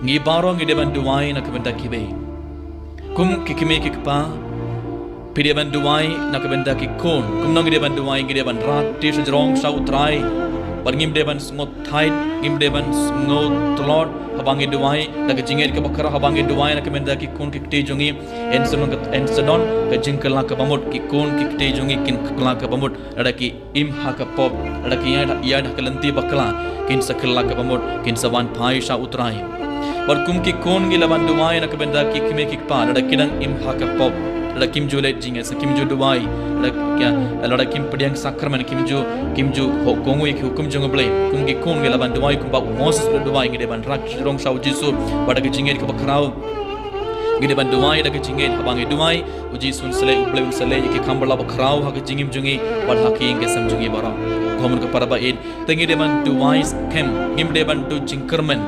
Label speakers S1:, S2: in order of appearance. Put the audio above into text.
S1: ngi barong ngi deban duai nak benda kibe kum kikime kikpa pide ban duai nak benda kikon kum nang deban duai ngi deban rat tis jrong sau trai bar ngim deban ngot thai ngim deban ngot tlot habangi duai nak jingir ke bakara habangi duai nak benda kikon kikte jungi en sedon ke jingkala ke bamut kikon kikte jungi kin kala ke bamut ada ki im ha ka pop ada ki ya dah kelenti bakala kin sakala ke bamut kin sawan phai sa utrai bar kum ki kon gi laban duai nak benda ki kime ki pa ada kidang im ha ka pop ada kim ju let jing sa kim ju duai ada kya ada kim pediang sakraman kim ju ho kongu ki hukum jong blai kum ki kon gi laban duai kum ba moses duai gi deban rak rong sau jisu pada ki jingir ke bakrau gi deban duai ada ki jingir habang gi duai uji sun sele ublai sele ki khambala bakrau ha ki jingim jungi bar ha ki nge samjungi bara komun ke para baid tengi deban duai kem ngim deban tu jingkerman